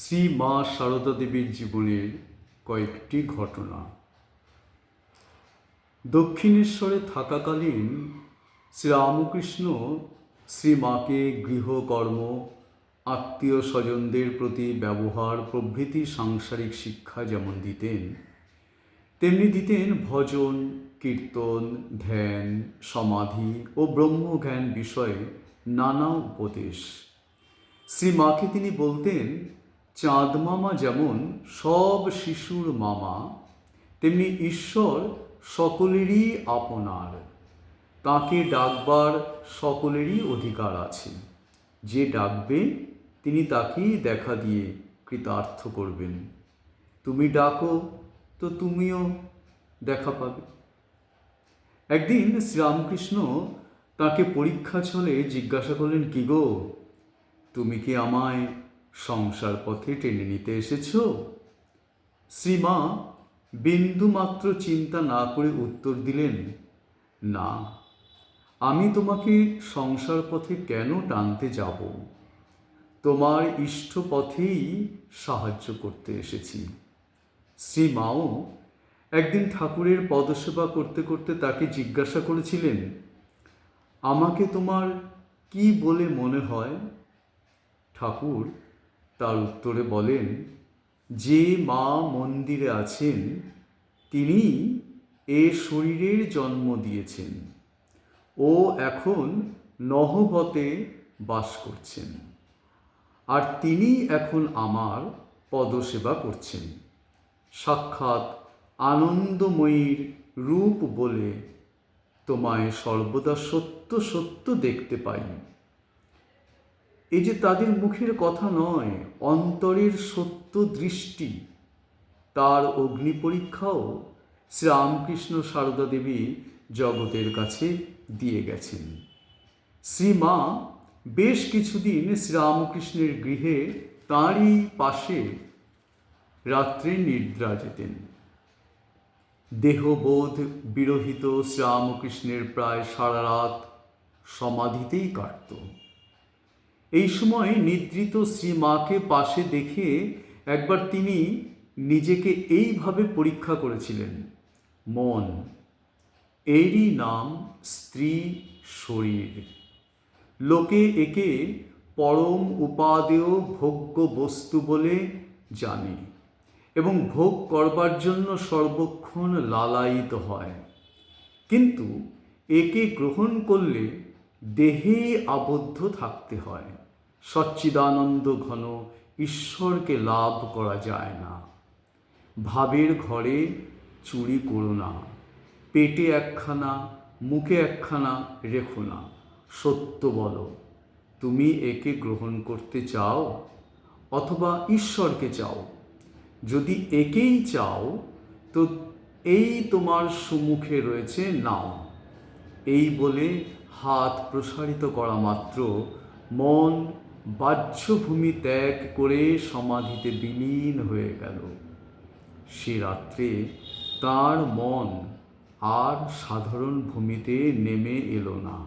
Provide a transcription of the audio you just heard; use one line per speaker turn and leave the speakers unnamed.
শ্রী মা সারদা দেবীর জীবনের কয়েকটি ঘটনা। দক্ষিণেশ্বরে থাকাকালীন শ্রীরামকৃষ্ণ শ্রীমাকে গৃহকর্ম, আত্মীয় স্বজনদের প্রতি ব্যবহার প্রভৃতি সাংসারিক শিক্ষা যেমন দিতেন, তেমনি দিতেন ভজন, কীর্তন, ধ্যান, সমাধি ও ব্রহ্মজ্ঞান বিষয়ে নানা উপদেশ। শ্রীমাকে তিনি বলতেন, চাঁদ মামা যেমন সব শিশুর মামা, তেমনি ঈশ্বর সকলেরই আপনার। তাকে ডাকবার সকলেরই অধিকার আছে। যে ডাকবে তিনি তাকেই দেখা দিয়ে কৃতার্থ করবেন। তুমি ডাকো তো তুমিও দেখা পাবে। একদিন শ্রীরামকৃষ্ণ তাকে পরীক্ষা ছলে জিজ্ঞাসা করলেন, কি গো, তুমি কি আমায় সংসার পথে টেনে নিতে এসেছ? শ্রীমা বিন্দুমাত্র চিন্তা না করে উত্তর দিলেন, না, আমি তোমাকে সংসার পথে কেন টানতে যাব? তোমার ইষ্ট পথেই সাহায্য করতে এসেছি। শ্রীমাও একদিন ঠাকুরের পদসেবা করতে করতে তাকে জিজ্ঞাসা করেছিলেন, আমাকে তোমার কি বলে মনে হয়? ঠাকুর তার উত্তরে বলেন, যে মা মন্দিরে আছেন তিনি এ শরীরের জন্ম দিয়েছেন। ও এখন নহবতে বাস করছেন, আর তিনি এখন আমার পদসেবা করছেন। সাক্ষাৎ আনন্দময়ীর রূপ বলে তোমায় সর্বদা সত্য সত্য দেখতে পাই। এই যে তাদের মুখের কথা নয়, অন্তরের সত্য দৃষ্টি, তার অগ্নি পরীক্ষাও শ্রীরামকৃষ্ণ সারদা দেবী জগতের কাছে দিয়ে গেছেন। শ্রীমা বেশ কিছুদিন শ্রীরামকৃষ্ণের গৃহে তাঁরই পাশে রাত্রে নিদ্রা যেতেন। দেহবোধ বিরহিত শ্রীরামকৃষ্ণের প্রায় সারা রাত সমাধিতেই কাটত। এই সময় নিদ্রিত শ্রীমাকে পাশে দেখে একবার তিনি নিজেকে এইভাবে পরীক্ষা করেছিলেন, মন, এরই নাম স্ত্রী শরীর। লোকে একে পরম উপাদেয় ভোগ্য বস্তু বলে জানে এবং ভোগ করবার জন্য সর্বক্ষণ লালায়িত হয়, কিন্তু একে গ্রহণ করলে দেহে আবদ্ধ থাকতে হয়। সচ্চিদানন্দ ঘন ঈশ্বরকে লাভ করা যায় না। ভাবের ঘরে চুরি করো না, পেটে একখানা মুখে একখানা রেখো না। সত্য বলো, তুমি একে গ্রহণ করতে চাও অথবা ঈশ্বরকে চাও? যদি একেই চাও তো এই তোমার সম্মুখে রয়েছে, নাও। এই বলে হাত প্রসারিত করা মাত্র মন বাহ্যভূমি ত্যাগ করে সমাধিতে বিলীন হয়ে গেল। সে রাত্রে তার মন আর সাধারণ ভূমিতে নেমে এলো না।